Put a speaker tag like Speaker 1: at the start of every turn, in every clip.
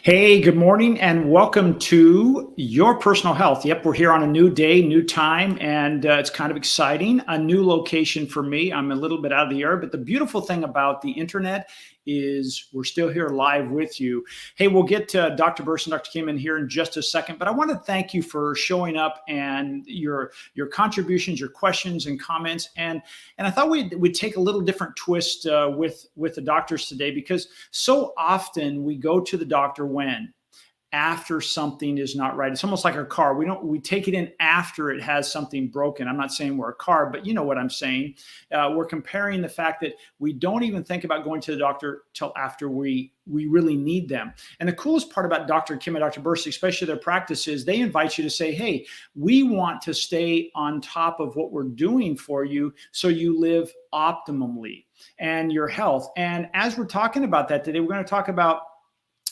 Speaker 1: Hey, good morning and welcome to Your Personal Health. Yep, we're here on a new day, new time, and it's kind of exciting. A new location for me. I'm a little bit out of the air, but the beautiful thing about the internet is we're still here live with you. Hey, we'll get to Dr. Burris and Dr. Kim in here in just a second, but I want to thank you for showing up and your contributions, your questions and comments. And I thought we'd take a little different twist with the doctors today, because so often we go to the doctor when after something is not right. It's almost like our car. We take it in after it has something broken. I'm not saying we're a car, but you know what I'm saying. We're comparing the fact that we don't even think about going to the doctor till after we really need them. And the coolest part about Dr. Kim and Dr. Burris, especially their practice, is they invite you to say, hey, we want to stay on top of what we're doing for you so you live optimally and your health. And as we're talking about that today, we're going to talk about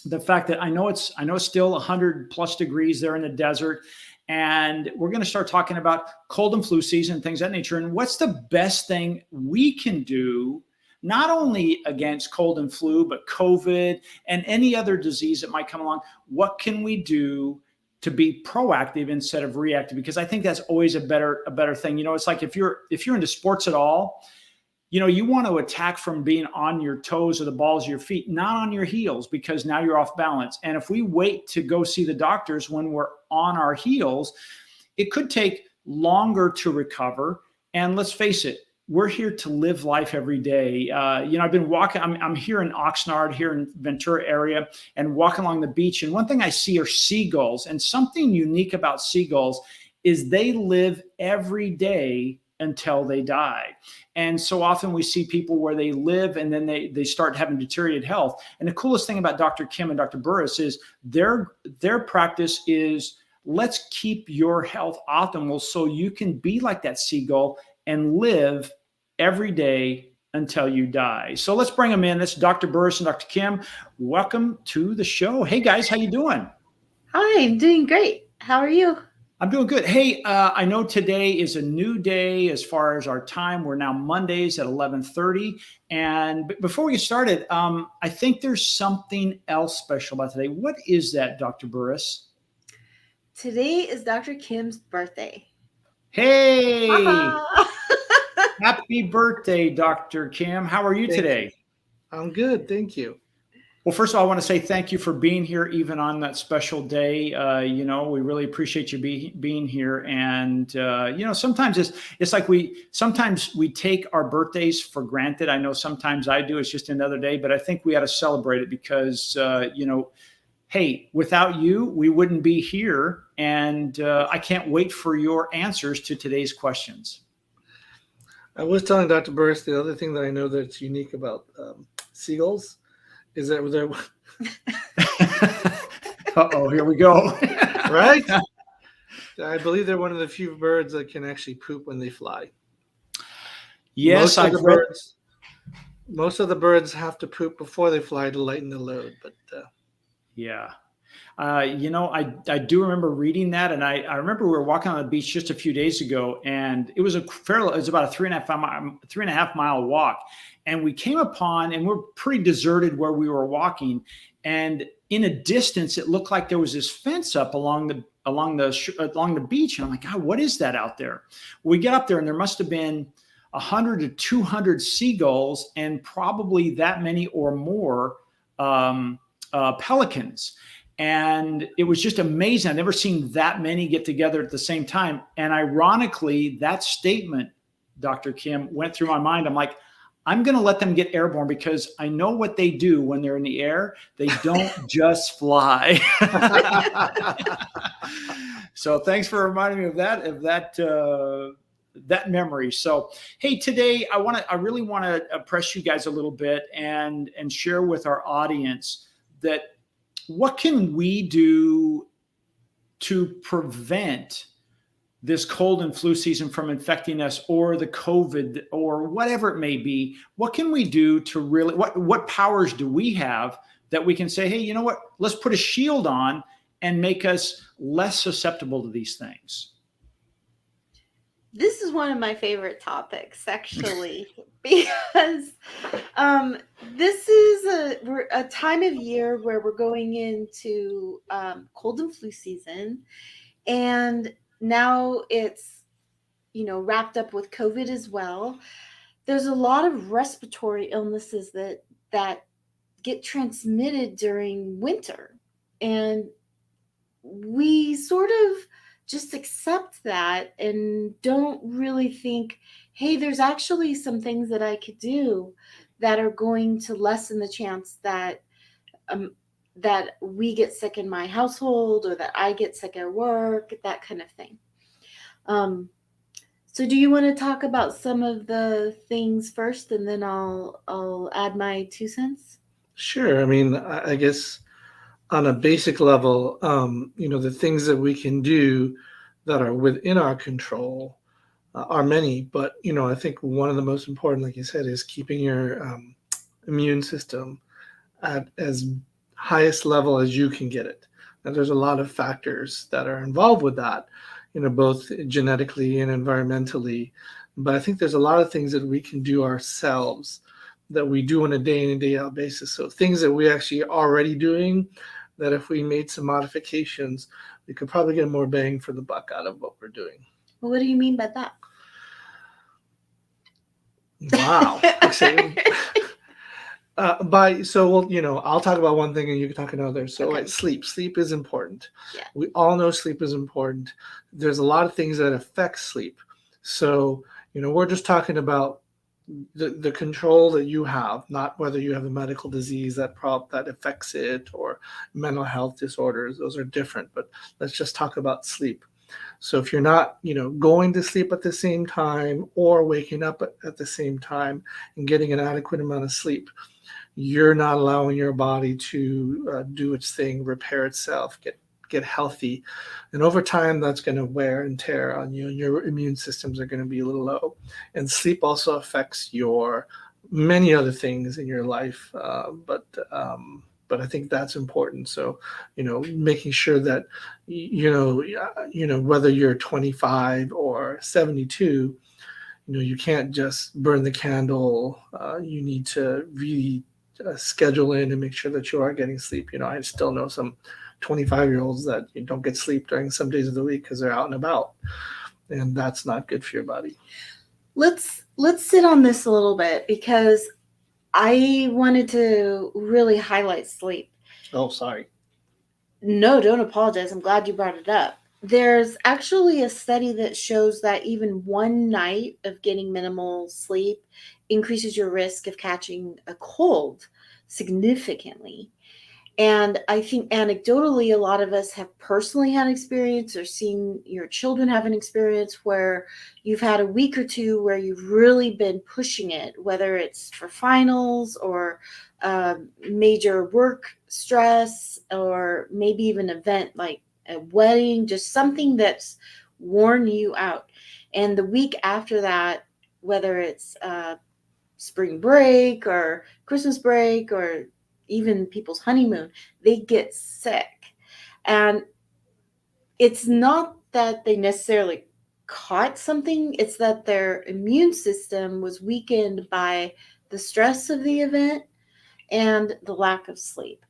Speaker 1: the fact that I know it's still 100 plus degrees there in the desert. And we're going to start talking about cold and flu season, things of that nature. And what's the best thing we can do, not only against cold and flu, but COVID and any other disease that might come along? What can we do to be proactive instead of reactive? Because I think that's always a better thing. You know, it's like if you're into sports at all, you know, you want to attack from being on your toes or the balls of your feet, not on your heels, because now you're off balance. And if we wait to go see the doctors when we're on our heels, it could take longer to recover. And let's face it, we're here to live life every day. You know, I've been walking, I'm here in Oxnard, here in Ventura area, and walking along the beach. And one thing I see are seagulls. And something unique about seagulls is they live every day until they die. And so often we see people where they live and then they start having deteriorated health. And the coolest thing about Dr. Kim and Dr. Burris is their practice is, let's keep your health optimal so you can be like that seagull and live every day until you die. So let's bring them in. This is Dr. Burris and Dr. Kim. Welcome to the show. Hey guys, how you doing?
Speaker 2: Hi, I'm doing great. How are you?
Speaker 1: I'm doing good. Hey, I know today is a new day as far as our time. We're now Mondays at 11:30. And before we get started, I think there's something else special about today. What is that, Dr. Burris?
Speaker 2: Today is Dr. Kim's birthday.
Speaker 1: Hey, happy birthday, Dr. Kim. How are you today?
Speaker 3: I'm good. Thank you.
Speaker 1: Well, first of all, I want to say thank you for being here, even on that special day. You know, we really appreciate you being here. And, you know, sometimes it's like sometimes we take our birthdays for granted. I know sometimes I do. It's just another day. But I think we ought to celebrate it because, you know, hey, without you, we wouldn't be here. And I can't wait for your answers to today's questions.
Speaker 3: I was telling Dr. Burris the other thing that I know that's unique about seagulls is that they're
Speaker 1: Uh-oh, here we go.
Speaker 3: right? I believe they're one of the few birds that can actually poop when they fly.
Speaker 1: Yes,
Speaker 3: most of the birds have to poop before they fly to lighten the load. But
Speaker 1: yeah. You know, I do remember reading that, and I remember we were walking on the beach just a few days ago, and it was about a 3.5 mile walk, and we came upon, and we're pretty deserted where we were walking, and in a distance it looked like there was this fence up along the beach, and I'm like, God, what is that out there? We get up there, and there must have been 100 to 200 seagulls, and probably that many or more pelicans. And it was just amazing. I've never seen that many get together at the same time. And ironically, that statement, Dr. Kim, went through my mind. I'm like, I'm going to let them get airborne because I know what they do when they're in the air. They don't just fly. So thanks for reminding me of that memory. So, hey, today I really want to press you guys a little bit and share with our audience that what can we do to prevent this cold and flu season from infecting us, or the COVID, or whatever it may be? What can we do to really, what powers do we have that we can say, hey, you know what, let's put a shield on and make us less susceptible to these things?
Speaker 2: This is one of my favorite topics, actually, because this is a time of year where we're going into cold and flu season, and now it's wrapped up with COVID as well. There's a lot of respiratory illnesses that get transmitted during winter, and we sort of just accept that and don't really think, hey, there's actually some things that I could do that are going to lessen the chance that that we get sick in my household or that I get sick at work, that kind of thing. So do you want to talk about some of the things first, and then I'll add my 2 cents?
Speaker 3: Sure. I mean, I guess on a basic level, the things that we can do that are within our control are many. But, I think one of the most important, like you said, is keeping your immune system at as highest level as you can get it. Now, there's a lot of factors that are involved with that, both genetically and environmentally. But I think there's a lot of things that we can do ourselves that we do on a day in and day out basis. So things that we actually are already doing, that if we made some modifications, we could probably get more bang for the buck out of what we're doing.
Speaker 2: Well, what do you mean by that?
Speaker 3: Wow. Exciting. I'll talk about one thing and you can talk another. So
Speaker 2: Okay.
Speaker 3: Like sleep. Sleep is important.
Speaker 2: Yeah.
Speaker 3: We all know sleep is important. There's a lot of things that affect sleep. So, we're just talking about the control that you have, not whether you have a medical disease that affects it or mental health disorders. Those are different, but let's just talk about sleep. So if you're not, going to sleep at the same time or waking up at the same time and getting an adequate amount of sleep, you're not allowing your body to do its thing, repair itself, get healthy. And over time, that's going to wear and tear on you, and your immune systems are going to be a little low. And sleep also affects your many other things in your life. But I think that's important. So, making sure that, whether you're 25 or 72, you can't just burn the candle. You need to really schedule in and make sure that you are getting sleep. I still know some 25-year-olds that don't get sleep during some days of the week because they're out and about, and that's not good for your body.
Speaker 2: Let's sit on this a little bit, because I wanted to really highlight sleep.
Speaker 3: Oh, sorry.
Speaker 2: No, don't apologize. I'm glad you brought it up. There's actually a study that shows that even one night of getting minimal sleep increases your risk of catching a cold significantly. And I think anecdotally, a lot of us have personally had experience or seen your children have an experience where you've had a week or two where you've really been pushing it, whether it's for finals or major work stress, or maybe even an event like a wedding, just something that's worn you out. And the week after that, whether it's spring break or Christmas break or even people's honeymoon, they get sick. And it's not that they necessarily caught something, it's that their immune system was weakened by the stress of the event and the lack of sleep.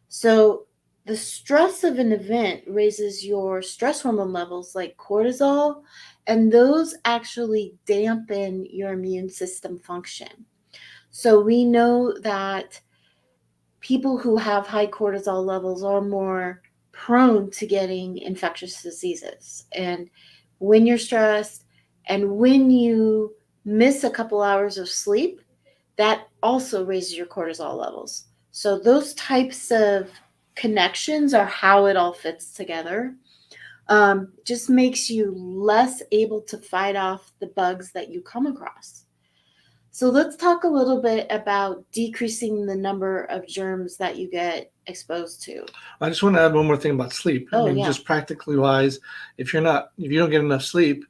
Speaker 2: So the stress of an event raises your stress hormone levels like cortisol, and those actually dampen your immune system function. So we know that people who have high cortisol levels are more prone to getting infectious diseases. And when you're stressed and when you miss a couple hours of sleep, that also raises your cortisol levels. So those types of connections are how it all fits together. Just makes you less able to fight off the bugs that you come across. So let's talk a little bit about decreasing the number of germs that you get exposed to.
Speaker 3: I just want to add one more thing about sleep. Just practically wise, if you don't get enough sleep,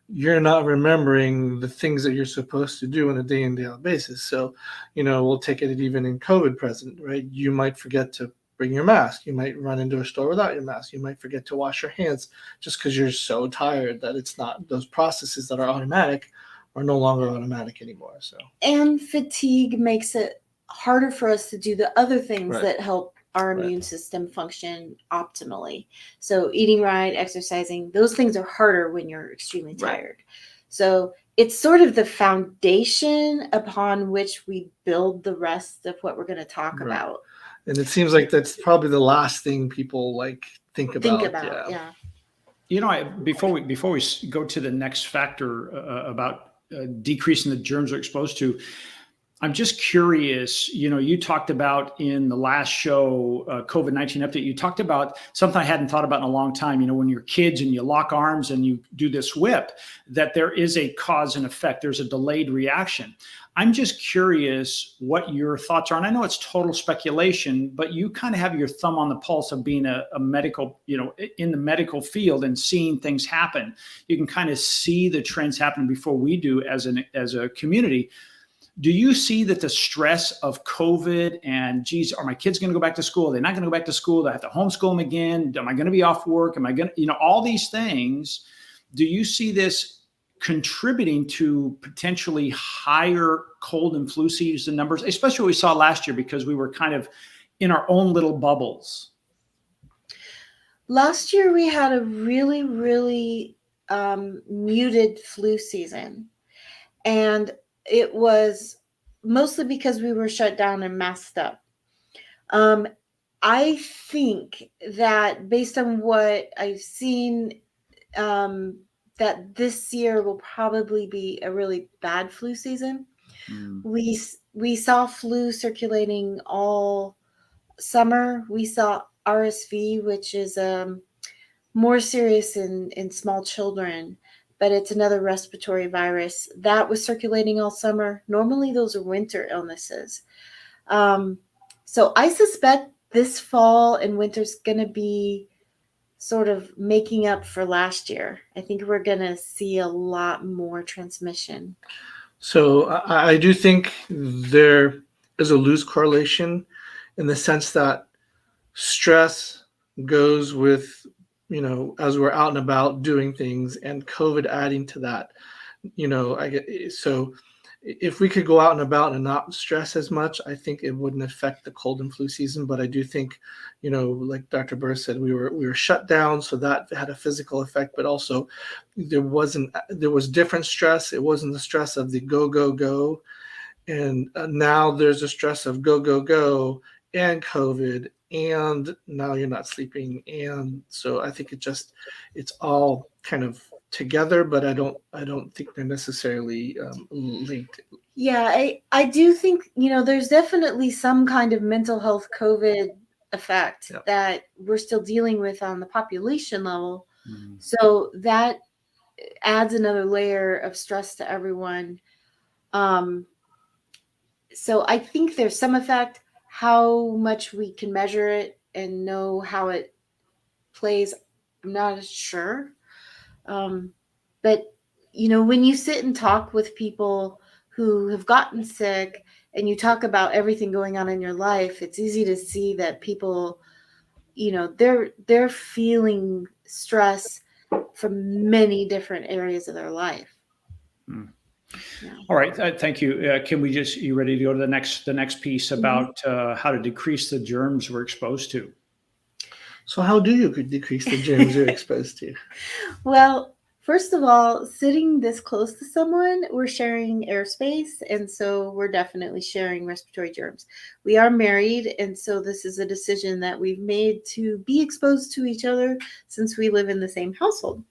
Speaker 3: you're not remembering the things that you're supposed to do on a day in, day out basis. So, we'll take it even in COVID present, right? You might forget to bring your mask. You might run into a store without your mask. You might forget to wash your hands just because you're so tired that it's not, those processes that are automatic are no longer automatic anymore. So,
Speaker 2: and fatigue makes it harder for us to do the other things
Speaker 3: Right.
Speaker 2: that help our
Speaker 3: Right.
Speaker 2: immune system function optimally. So eating right, exercising, those things are harder when you're extremely
Speaker 3: Right.
Speaker 2: tired. So it's sort of the foundation upon which we build the rest of what we're going to talk
Speaker 3: Right.
Speaker 2: about.
Speaker 3: And it seems like that's probably the last thing people like think about.
Speaker 2: Yeah.
Speaker 1: You know, before we go to the next factor about decreasing the germs we're exposed to, I'm just curious. You know, you talked about in the last show, COVID-19 update, you talked about something I hadn't thought about in a long time. You know, when you're kids and you lock arms and you do this whip, that there is a cause and effect. There's a delayed reaction. I'm just curious what your thoughts are. And I know it's total speculation, but you kind of have your thumb on the pulse of being a medical, you know, in the medical field and seeing things happen. You can kind of see the trends happen before we do as a community. Do you see that the stress of COVID and, geez, are my kids going to go back to school? Are they not going to go back to school? Do I have to homeschool them again? Am I going to be off work? Am I going to, you know, all these things? Do you see this contributing to potentially higher cold and flu season numbers, especially what we saw last year because we were kind of in our own little bubbles?
Speaker 2: Last year we had a really, really muted flu season. And it was mostly because we were shut down and masked up. I think that based on what I've seen, that this year will probably be a really bad flu season. We saw flu circulating all summer. We saw RSV, which is more serious in small children, but it's another respiratory virus that was circulating all summer. Normally those are winter illnesses. So I suspect this fall and winter's going to be sort of making up for last year. I think we're going to see a lot more transmission.
Speaker 3: So I do think there is a loose correlation in the sense that stress goes with, you know, as we're out and about doing things, and COVID adding to that. You know, so if we could go out and about and not stress as much, I think it wouldn't affect the cold and flu season. But I do think, you know, like Dr. Burris said, we were shut down, so that had a physical effect. But also, there was different stress. It wasn't the stress of the go, and now there's a stress of go and COVID, and now you're not sleeping, and so I think it's all kind of together, but I don't think they're necessarily linked.
Speaker 2: Yeah, I do think, you know, there's definitely some kind of mental health COVID effect that we're still dealing with on the population level. So that adds another layer of stress to everyone. So I think there's some effect. How much we can measure it and know how it plays, I'm not sure. But, you know, when you sit and talk with people who have gotten sick and you talk about everything going on in your life, it's easy to see that people, you know, they're feeling stress from many different areas of their life. Yeah.
Speaker 1: All right, thank you. Can we you ready to go to the next piece about how to decrease the germs we're exposed to?
Speaker 3: So how do you decrease the germs you're exposed to?
Speaker 2: Well, first of all, sitting this close to someone, we're sharing airspace, and so we're definitely sharing respiratory germs. We are married, and so this is a decision that we've made to be exposed to each other since we live in the same household.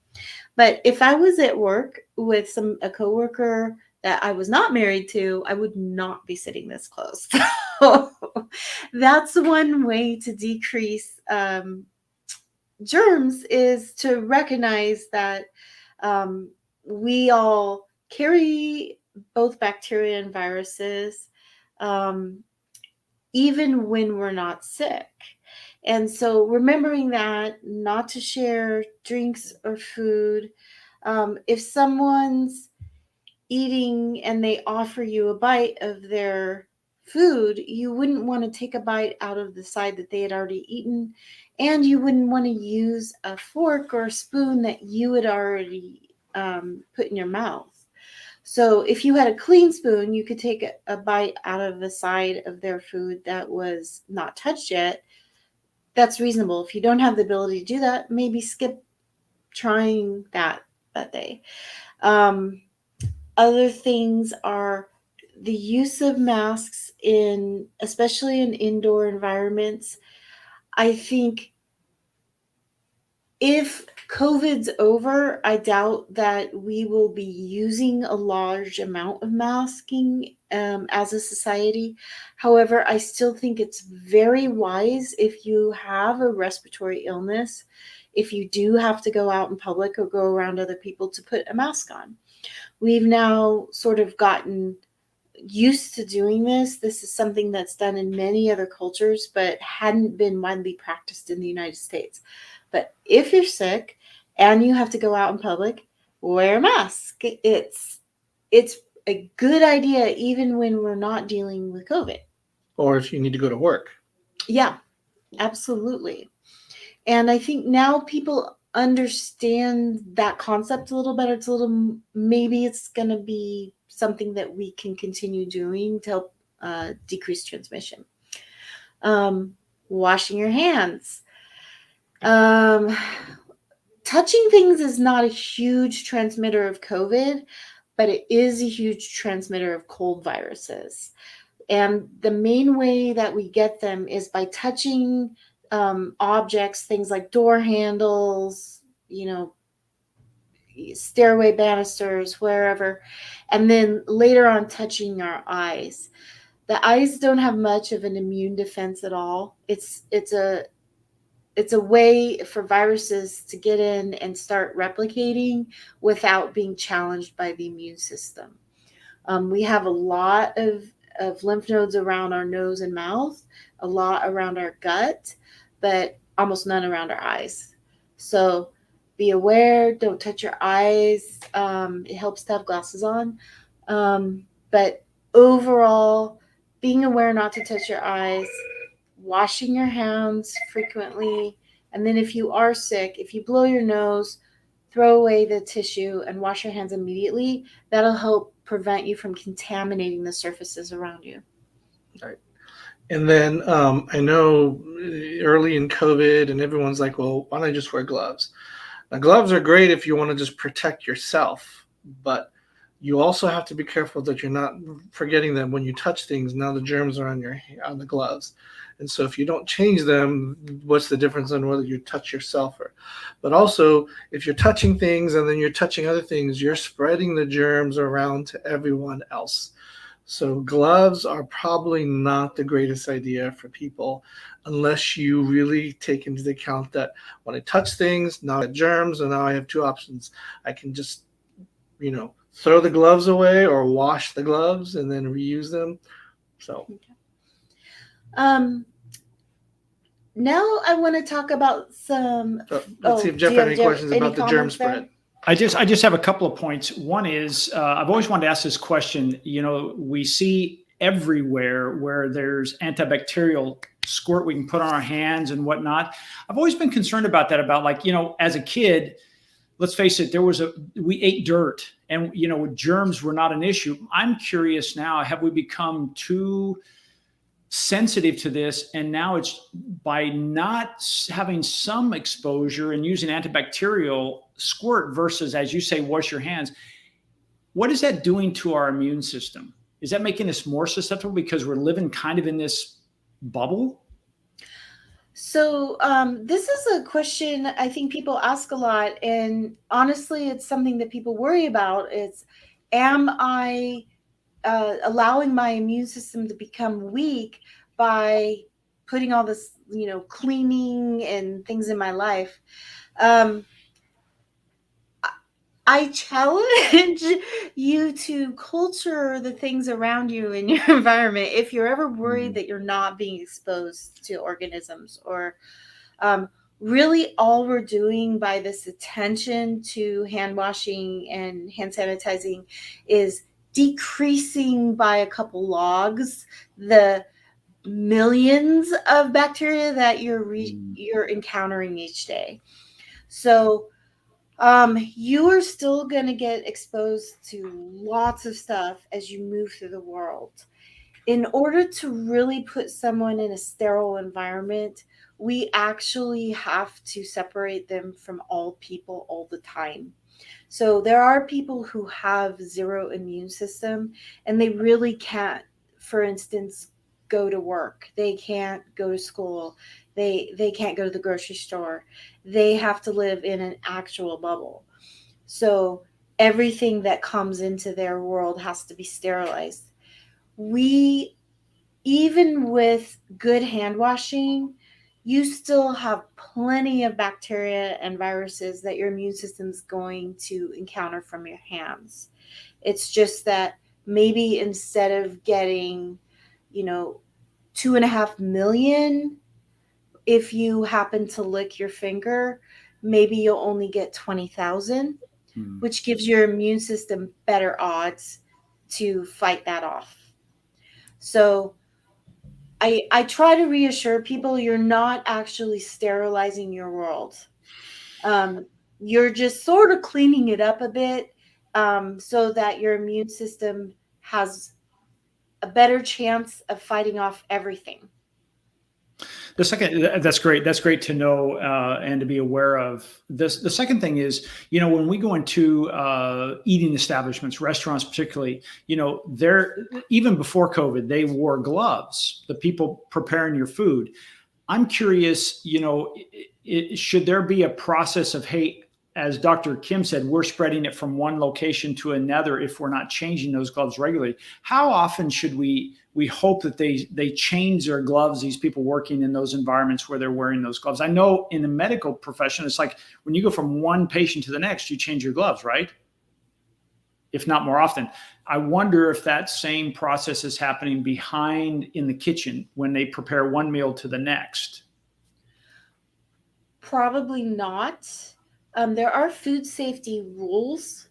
Speaker 2: But if I was at work with a coworker that I was not married to, I would not be sitting this close. So that's one way to decrease germs, is to recognize that we all carry both bacteria and viruses, even when we're not sick. And so remembering that, not to share drinks or food. If someone's eating and they offer you a bite of their food, you wouldn't want to take a bite out of the side that they had already eaten. And you wouldn't want to use a fork or a spoon that you had already put in your mouth. So if you had a clean spoon, you could take a bite out of the side of their food that was not touched yet. That's reasonable. If you don't have the ability to do that, maybe skip trying that day. Other things are the use of masks especially in indoor environments. I think if COVID's over, I doubt that we will be using a large amount of masking as a society. However, I still think it's very wise if you have a respiratory illness, if you do have to go out in public or go around other people, to put a mask on. We've now sort of gotten used to doing this. This is something that's done in many other cultures, but hadn't been widely practiced in the United States. But if you're sick and you have to go out in public, wear a mask. It's a good idea even when we're not dealing with COVID.
Speaker 3: Or if you need to go to work.
Speaker 2: Yeah, absolutely. And I think now people understand that concept a little better. Maybe it's going to be something that we can continue doing to help decrease transmission. Washing your hands. Touching things is not a huge transmitter of COVID, but it is a huge transmitter of cold viruses. And the main way that we get them is by touching objects, things like door handles, stairway banisters, wherever, and then later on touching our eyes. The eyes don't have much of an immune defense at all. It's a way for viruses to get in and start replicating without being challenged by the immune system. We have a lot of lymph nodes around our nose and mouth, a lot around our gut, but almost none around our eyes. So be aware, don't touch your eyes. It helps to have glasses on. But overall, being aware not to touch your eyes, washing your hands frequently, and then if you are sick, if you blow your nose, throw away the tissue and wash your hands immediately. That'll help prevent you from contaminating the surfaces around you.
Speaker 3: Right. And then I know early in COVID and everyone's like, well, why don't I just wear gloves? Now, gloves are great if you want to just protect yourself, but you also have to be careful that you're not forgetting that when you touch things, now the germs are on the gloves. And so if you don't change them, what's the difference on whether you touch yourself but also if you're touching things and then you're touching other things, you're spreading the germs around to everyone else. So gloves are probably not the greatest idea for people unless you really take into account that when I touch things, now I have germs, and now I have two options. I can just, throw the gloves away or wash the gloves and then reuse them. So.
Speaker 2: Now I want to talk about some.
Speaker 3: Let's see if Jeff had any questions about the germ spread.
Speaker 1: I just have a couple of points. One is I've always wanted to ask this question. We see everywhere where there's antibacterial squirt we can put on our hands and whatnot. I've always been concerned about that. As a kid, let's face it, we ate dirt, and germs were not an issue. I'm curious now, have we become too sensitive to this, and now it's by not having some exposure and using antibacterial squirt versus, as you say, wash your hands, what is that doing to our immune system? Is that making us more susceptible because we're living kind of in this bubble?
Speaker 2: So this is a question I think people ask a lot, and honestly it's something that people worry about. It's, am I allowing my immune system to become weak by putting all this, cleaning and things in my life? I challenge you to culture the things around you in your environment. If you're ever worried that you're not being exposed to organisms, or really all we're doing by this attention to hand washing and hand sanitizing is decreasing by a couple logs the millions of bacteria that you're encountering each day. So You are still going to get exposed to lots of stuff as you move through the world. In order to really put someone in a sterile environment, we actually have to separate them from all people all the time. So there are people who have zero immune system and they really can't, for instance, go to work. They can't go to school. They can't go to the grocery store. They have to live in an actual bubble. So everything that comes into their world has to be sterilized. We, even with good hand washing, you still have plenty of bacteria and viruses that your immune system is going to encounter from your hands. It's just that maybe instead of getting, 2.5 million, if you happen to lick your finger, maybe you'll only get 20,000, which gives your immune system better odds to fight that off. So I try to reassure people you're not actually sterilizing your world. You're just sort of cleaning it up a bit so that your immune system has a better chance of fighting off everything.
Speaker 1: The second, that's great. That's great to know and to be aware of. This, the second thing is, when we go into eating establishments, restaurants particularly, they're, even before COVID, they wore gloves, the people preparing your food. I'm curious, should there be a process of, hey, as Dr. Kim said, we're spreading it from one location to another if we're not changing those gloves regularly. How often should we hope that they change their gloves, these people working in those environments where they're wearing those gloves? I know in the medical profession, it's like when you go from one patient to the next, you change your gloves, right? If not more often. I wonder if that same process is happening behind in the kitchen when they prepare one meal to the next.
Speaker 2: Probably not. There are food safety rules.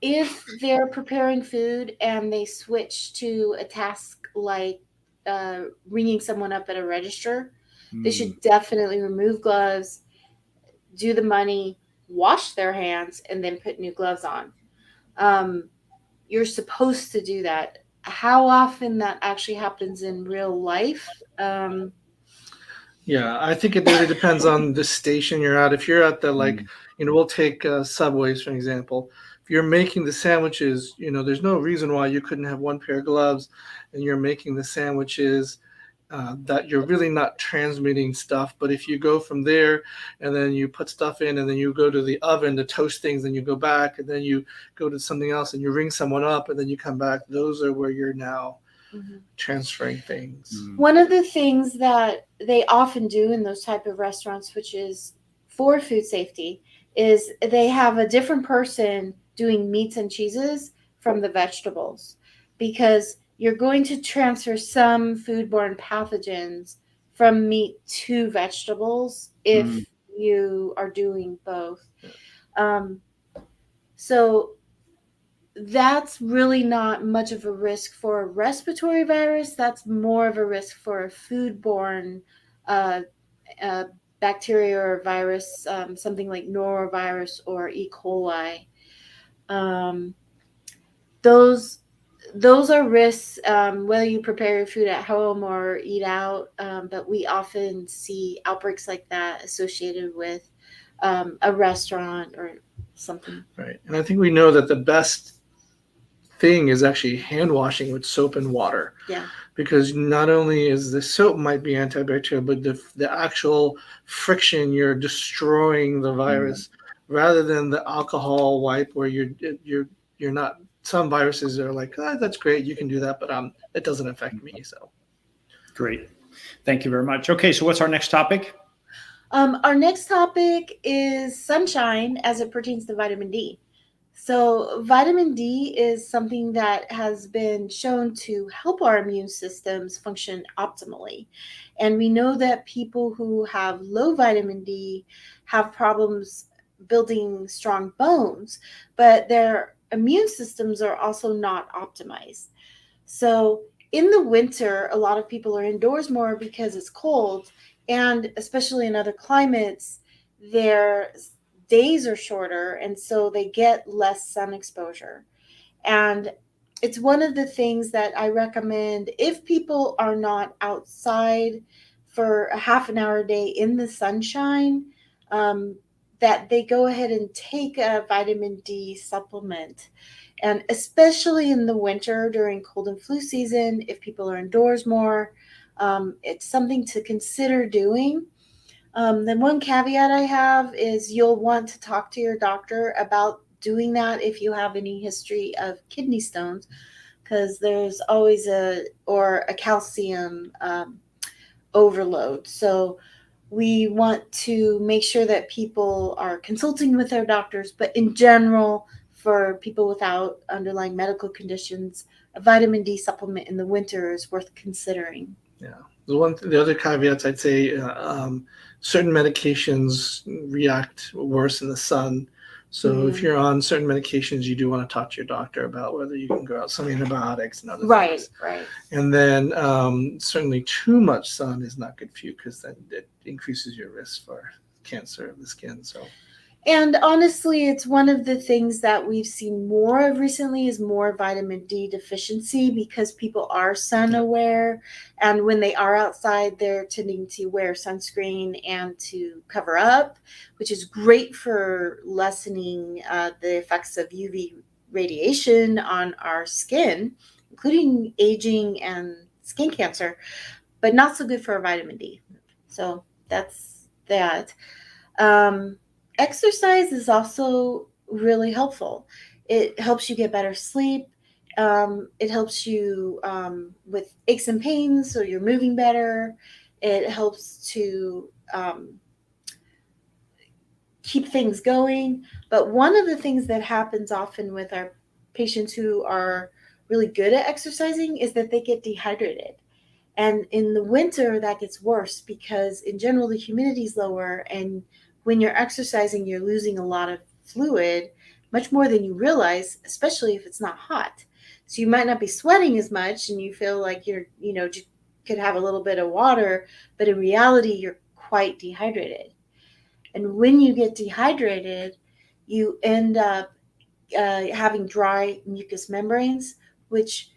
Speaker 2: If they're preparing food and they switch to a task like ringing someone up at a register, they should definitely remove gloves, do the money, wash their hands, and then put new gloves on. You're supposed to do that. How often that actually happens in real life?
Speaker 3: Yeah, I think it really depends on the station you're at. If you're at the, we'll take Subways, for example. If you're making the sandwiches, there's no reason why you couldn't have one pair of gloves and you're making the sandwiches, that you're really not transmitting stuff. But if you go from there and then you put stuff in and then you go to the oven to toast things and you go back and then you go to something else and you ring someone up and then you come back, those are where you're now transferring things.
Speaker 2: One of the things that they often do in those type of restaurants, which is for food safety, is they have a different person doing meats and cheeses from the vegetables, because you're going to transfer some foodborne pathogens from meat to vegetables if you are doing both. So that's really not much of a risk for a respiratory virus. That's more of a risk for a foodborne bacteria or virus, something like norovirus or E. coli. Those are risks, whether you prepare your food at home or eat out, but we often see outbreaks like that associated with a restaurant or something.
Speaker 3: Right. And I think we know that the best thing is actually hand washing with soap and water.
Speaker 2: Yeah.
Speaker 3: Because not only is the soap might be antibacterial, but the actual friction, you're destroying the virus rather than the alcohol wipe where you're not. Some viruses are like, that's great, you can do that, but it doesn't affect me. So
Speaker 1: great. Thank you very much. Okay, so what's our next topic?
Speaker 2: Our next topic is sunshine as it pertains to vitamin D. So vitamin D is something that has been shown to help our immune systems function optimally. And we know that people who have low vitamin D have problems building strong bones, but their immune systems are also not optimized. So in the winter, a lot of people are indoors more because it's cold. And especially in other climates, their days are shorter, and so they get less sun exposure. And it's one of the things that I recommend if people are not outside for a half an hour a day in the sunshine, that they go ahead and take a vitamin D supplement. And especially in the winter during cold and flu season, if people are indoors more, it's something to consider doing. Then one caveat I have is you'll want to talk to your doctor about doing that if you have any history of kidney stones, because there's always a calcium overload. So we want to make sure that people are consulting with their doctors, but in general, for people without underlying medical conditions, a vitamin D supplement in the winter is worth considering.
Speaker 3: Yeah. The other caveats I'd say, certain medications react worse in the sun. So if you're on certain medications, you do want to talk to your doctor about whether you can go out some antibiotics and other things.
Speaker 2: Right.
Speaker 3: And then certainly too much sun is not good for you, because then it increases your risk for cancer of the skin. So.
Speaker 2: And honestly, it's one of the things that we've seen more of recently is more vitamin D deficiency, because people are sun aware. And when they are outside, they're tending to wear sunscreen and to cover up, which is great for lessening the effects of UV radiation on our skin, including aging and skin cancer, but not so good for our vitamin D. So that's that. Exercise is also really helpful. It helps you get better sleep. It helps you with aches and pains, so you're moving better. It helps to keep things going. But one of the things that happens often with our patients who are really good at exercising is that they get dehydrated. And in the winter, that gets worse because in general, the humidity is lower, and when you're exercising, you're losing a lot of fluid, much more than you realize, especially if it's not hot. So you might not be sweating as much and you feel like you're, could have a little bit of water, but in reality, you're quite dehydrated. And when you get dehydrated, you end up having dry mucous membranes, which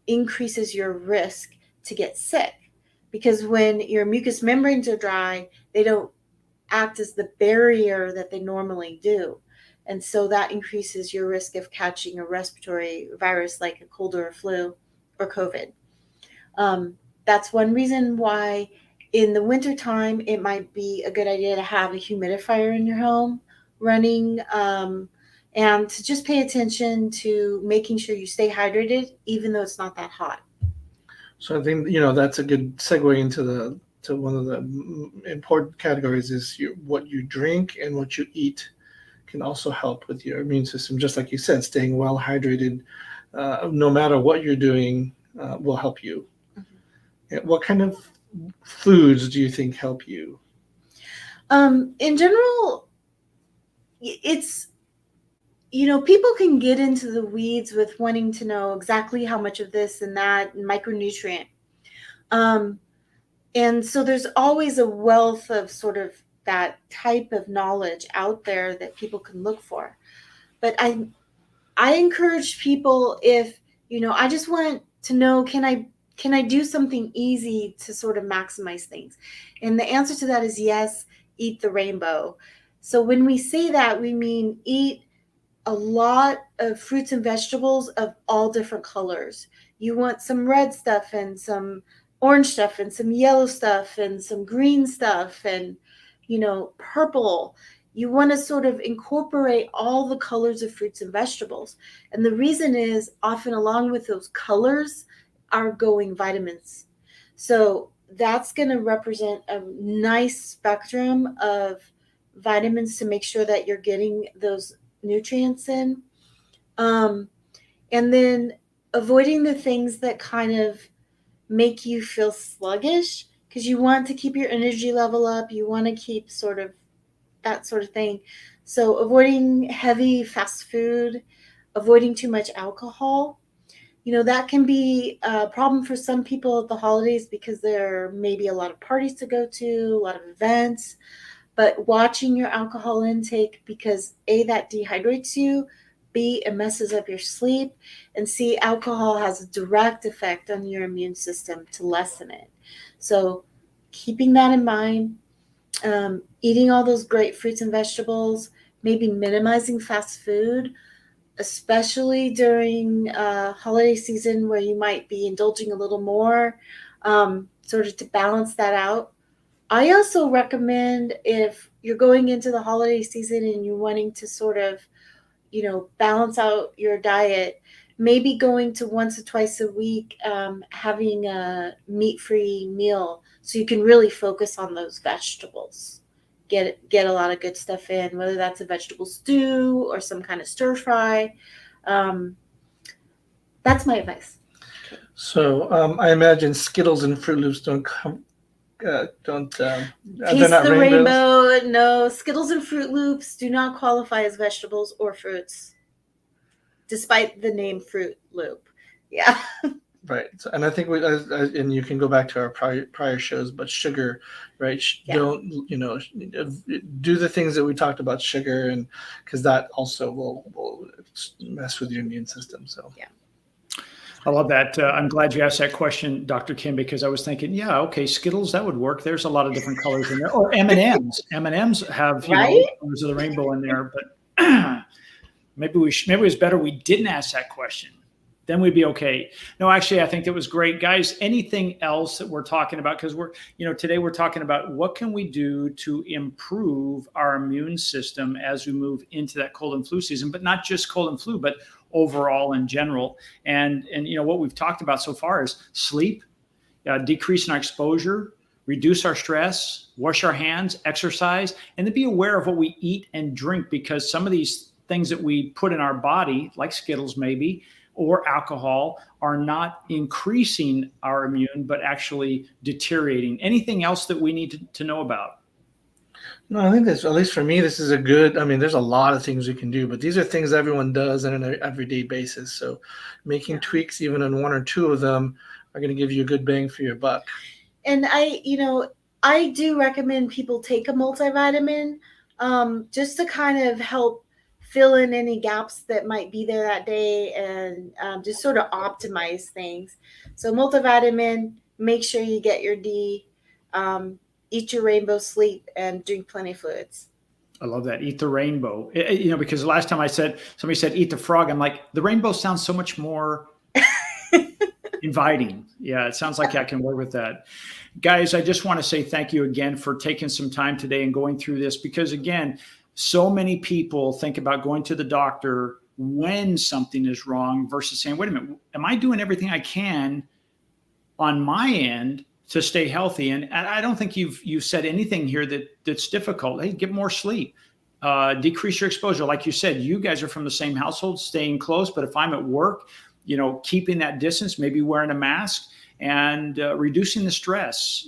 Speaker 2: increases your risk to get sick. Because when your mucous membranes are dry, they don't act as the barrier that they normally do. And so that increases your risk of catching a respiratory virus like a cold or a flu or COVID. That's one reason why in the wintertime, it might be a good idea to have a humidifier in your home running, and to just pay attention to making sure you stay hydrated, even though it's not that hot.
Speaker 3: So I think, that's a good segue into one of the important categories is what you drink and what you eat can also help with your immune system. Just like you said, staying well hydrated, no matter what you're doing, will help you. Mm-hmm. What kind of foods do you think help you?
Speaker 2: In general, it's, people can get into the weeds with wanting to know exactly how much of this and that and micronutrient. And so there's always a wealth of sort of that type of knowledge out there that people can look for. But I encourage people, if, I just want to know, can I do something easy to sort of maximize things? And the answer to that is yes, eat the rainbow. So when we say that, we mean eat a lot of fruits and vegetables of all different colors. You want some red stuff and some orange stuff and some yellow stuff and some green stuff and, purple. You want to sort of incorporate all the colors of fruits and vegetables. And the reason is often along with those colors are going vitamins. So that's going to represent a nice spectrum of vitamins to make sure that you're getting those nutrients in. And then avoiding the things that kind of make you feel sluggish, because you want to keep your energy level up. You want to keep sort of that sort of thing. So avoiding heavy fast food, avoiding too much alcohol. That can be a problem for some people at the holidays because there may be a lot of parties to go to, a lot of events. but watching your alcohol intake, because A, that dehydrates you, B, it messes up your sleep, and C, alcohol has a direct effect on your immune system to lessen it. So keeping that in mind, eating all those great fruits and vegetables, maybe minimizing fast food, especially during holiday season where you might be indulging a little more, sort of to balance that out. I also recommend, if you're going into the holiday season and you're wanting to sort of, balance out your diet, maybe going to once or twice a week, having a meat-free meal so you can really focus on those vegetables. Get a lot of good stuff in, whether that's a vegetable stew or some kind of stir fry. That's my advice.
Speaker 3: So I imagine Skittles and Fruit Loops don't come. They're
Speaker 2: Taste
Speaker 3: not
Speaker 2: the
Speaker 3: rainbows.
Speaker 2: rainbow. No, Skittles and Fruit Loops do not qualify as vegetables or fruits, despite the name Fruit Loop. Yeah.
Speaker 3: Right. So, and I think and you can go back to our prior shows, but sugar, right?
Speaker 2: Yeah.
Speaker 3: Don't, do the things that we talked about sugar, and because that also will mess with your immune system. So,
Speaker 2: yeah.
Speaker 1: I love that. I'm glad you asked that question, Dr. Kim, because I was thinking, yeah, okay, Skittles, that would work. There's a lot of different colors in there. Or M&Ms. M&Ms have, colors of the rainbow in there. But maybe it was better we didn't ask that question. Then we'd be okay. No, actually, I think that was great. Guys, anything else that we're talking about? Because today we're talking about what can we do to improve our immune system as we move into that cold and flu season, but not just cold and flu, but overall in general. And what we've talked about so far is sleep, decrease in our exposure, reduce our stress, wash our hands, exercise, and to be aware of what we eat and drink, because some of these things that we put in our body, like Skittles maybe, or alcohol, are not increasing our immune, but actually deteriorating. Anything else that we need to know about?
Speaker 3: No, I think this, at least for me, this is a good, there's a lot of things we can do, but these are things everyone does on an everyday basis. So making tweaks, even on one or two of them, are going to give you a good bang for your buck.
Speaker 2: And I do recommend people take a multivitamin, just to kind of help fill in any gaps that might be there that day, and just sort of optimize things. So multivitamin, make sure you get your D, eat your rainbow, sleep, and drink plenty of fluids.
Speaker 1: I love that. Eat the rainbow. Because the last time somebody said eat the frog, I'm like, the rainbow sounds so much more inviting. Yeah, it sounds like I can work with that. Guys, I just want to say thank you again for taking some time today and going through this, because again, so many people think about going to the doctor when something is wrong versus saying, wait a minute, am I doing everything I can on my end to stay healthy? And I don't think you've said anything here that's difficult. Hey, get more sleep, decrease your exposure. Like you said, you guys are from the same household, staying close. But if I'm at work, keeping that distance, maybe wearing a mask, and reducing the stress.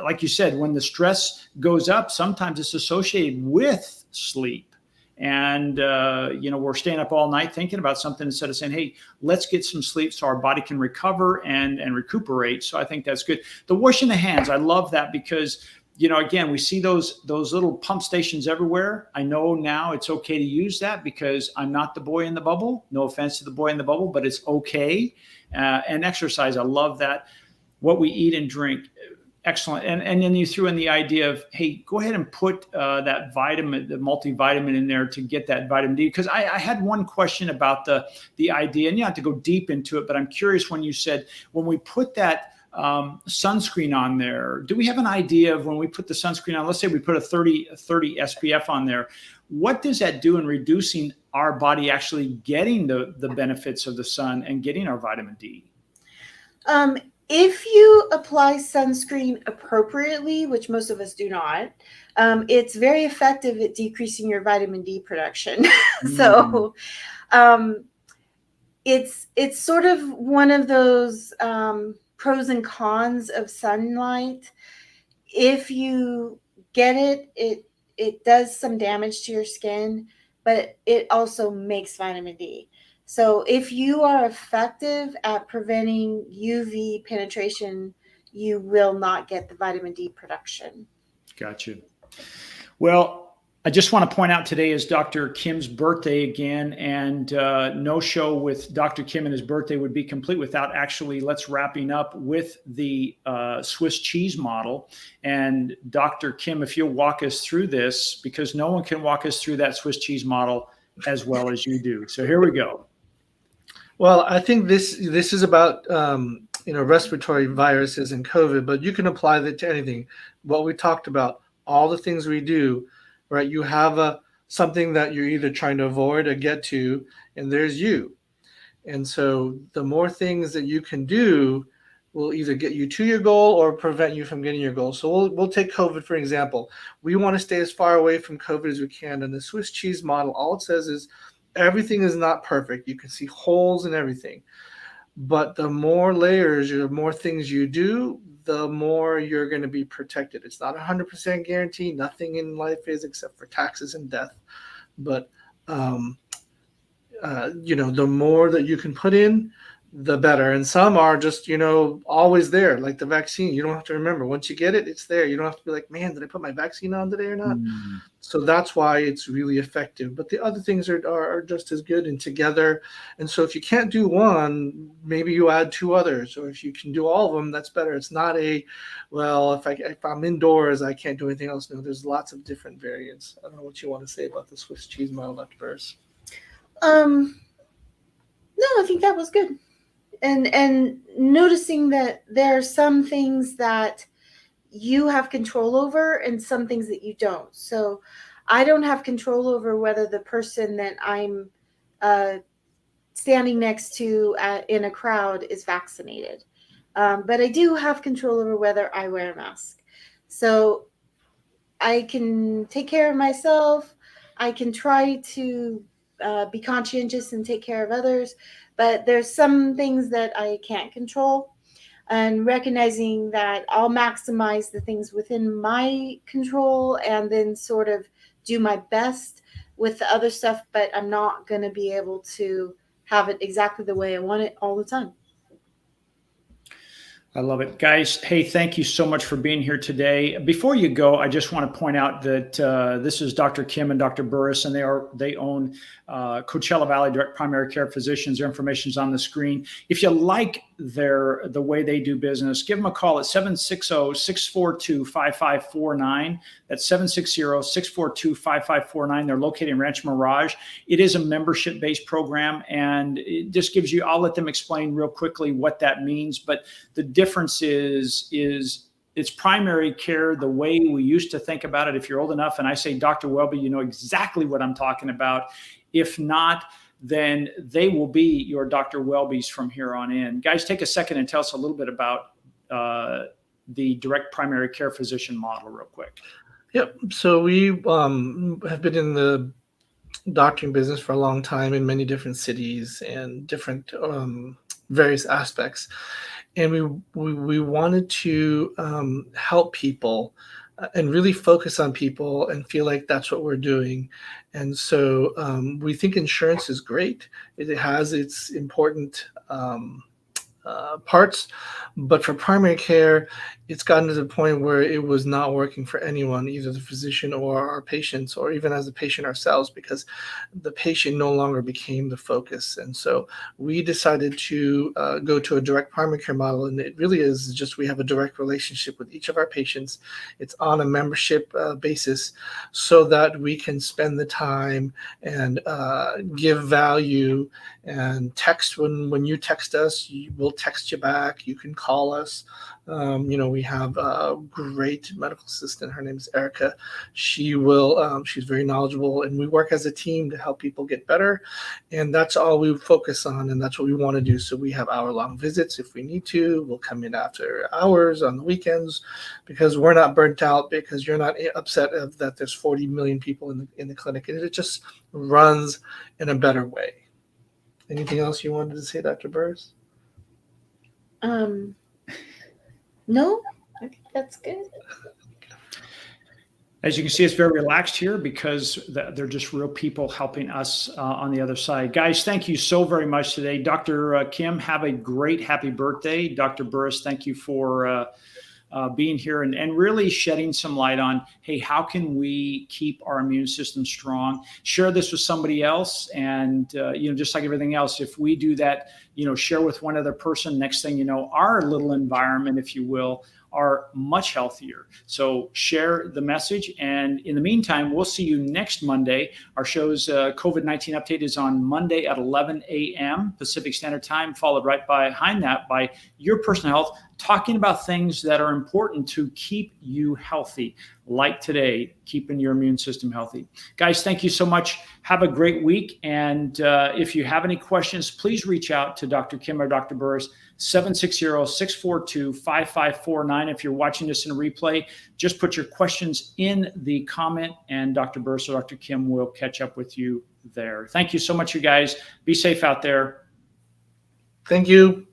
Speaker 1: Like you said, when the stress goes up, sometimes it's associated with sleep. And, we're staying up all night thinking about something instead of saying, hey, let's get some sleep so our body can recover and recuperate. So I think that's good. The washing the hands, I love that, because, again, we see those little pump stations everywhere. I know now it's okay to use that because I'm not the boy in the bubble. No offense to the boy in the bubble, but it's okay. And exercise, I love that. What we eat and drink, excellent. And then you threw in the idea of, hey, go ahead and put that vitamin, the multivitamin in there to get that vitamin D. Because I had one question about the idea, and you have to go deep into it, but I'm curious when you said, when we put that sunscreen on there, do we have an idea of when we put the sunscreen on, let's say we put a 30 SPF on there, what does that do in reducing our body actually getting the benefits of the sun and getting our vitamin D?
Speaker 2: If you apply sunscreen appropriately, which most of us do not, it's very effective at decreasing your vitamin D production. So it's sort of one of those pros and cons of sunlight. If you get it does some damage to your skin, but it also makes vitamin D. So if you are effective at preventing UV penetration, you will not get the vitamin D production.
Speaker 1: Gotcha. Well, I just want to point out today is Dr. Kim's birthday again, and no show with Dr. Kim and his birthday would be complete without actually let's wrapping up with the Swiss cheese model. And Dr. Kim, if you'll walk us through this, because no one can walk us through that Swiss cheese model as well as you do. So here we go.
Speaker 3: Well, I think this is about respiratory viruses and COVID, but you can apply that to anything. What we talked about, all the things we do, right? You have something that you're either trying to avoid or get to, and there's you. And so the more things that you can do will either get you to your goal or prevent you from getting your goal. So we'll take COVID, for example. We want to stay as far away from COVID as we can. And the Swiss cheese model, all it says is everything is not perfect. You can see holes in everything. But the more layers, the more things you do, the more you're going to be protected. It's not 100% guarantee. Nothing in life is except for taxes and death. But, the more that you can put in, the better. And some are just, always there, like the vaccine. You don't have to remember. Once you get it, it's there. You don't have to be like, man, did I put my vaccine on today or not? Mm. So that's why it's really effective. But the other things are just as good and together. And so if you can't do one, maybe you add two others. Or if you can do all of them, that's better. It's not if I'm indoors, I can't do anything else. No, there's lots of different variants. I don't know what you want to say about the Swiss cheese model, Dr. Burris.
Speaker 2: No, I think that was good. And noticing that there are some things that you have control over and some things that you don't. So I don't have control over whether the person that I'm standing next to in a crowd is vaccinated. But I do have control over whether I wear a mask. So I can take care of myself. I can try to be conscientious and take care of others. But there's some things that I can't control, and recognizing that I'll maximize the things within my control and then sort of do my best with the other stuff, but I'm not going to be able to have it exactly the way I want it all the time.
Speaker 1: I love it. Guys, hey, thank you so much for being here today. Before you go, I just want to point out that this is Dr. Kim and Dr. Burris, and they own Coachella Valley Direct Primary Care Physicians. Their information is on the screen. If you like the way they do business, give them a call at 760-642-5549. That's 760-642-5549. They're located in Rancho Mirage. It is a membership-based program, and it just gives you, I'll let them explain real quickly what that means, but the difference is it's primary care the way we used to think about it. If you're old enough and I say Dr. Welby, you know exactly what I'm talking about. If not, then they will be your Dr. Welbys from here on in. Guys, take a second and tell us a little bit about the direct primary care physician model real quick.
Speaker 3: Yep. So we have been in the doctoring business for a long time in many different cities and different various aspects. And we wanted to help people and really focus on people and feel like that's what we're doing. And so we think insurance is great. It has its important parts, but for primary care, it's gotten to the point where it was not working for anyone, either the physician or our patients, or even as a patient ourselves, because the patient no longer became the focus. And so we decided to go to a direct primary care model, and it really is just we have a direct relationship with each of our patients. It's on a membership basis so that we can spend the time and give value and text. When you text us, we'll text you back. You can call us. We have a great medical assistant. Her name is Erica. She's very knowledgeable, and we work as a team to help people get better. And that's all we focus on, and that's what we want to do. So we have hour-long visits if we need to. We'll come in after hours on the weekends because we're not burnt out, because you're not upset that there's 40 million people in the clinic, and it just runs in a better way. Anything else you wanted to say, Dr. Burris?
Speaker 2: No, I think that's good.
Speaker 1: As you can see, it's very relaxed here because they're just real people helping us on the other side. Guys, thank you so very much today. Dr. Kim, have a great, happy birthday. Dr. Burris, thank you for being here and really shedding some light on, hey, how can we keep our immune system strong? Share this with somebody else. And, just like everything else, if we do that, share with one other person, next thing you know, our little environment, if you will, are much healthier. So share the message. And in the meantime, we'll see you next Monday. Our show's COVID-19 update is on Monday at 11 a.m. Pacific Standard Time, followed right behind that by Your Personal Health, talking about things that are important to keep you healthy, like today, keeping your immune system healthy. Guys, thank you so much. Have a great week. And if you have any questions, please reach out to Dr. Kim or Dr. Burris, 760-642-5549. If you're watching this in a replay, just put your questions in the comment and Dr. Burris or Dr. Kim will catch up with you there. Thank you so much, you guys. Be safe out there.
Speaker 3: Thank you.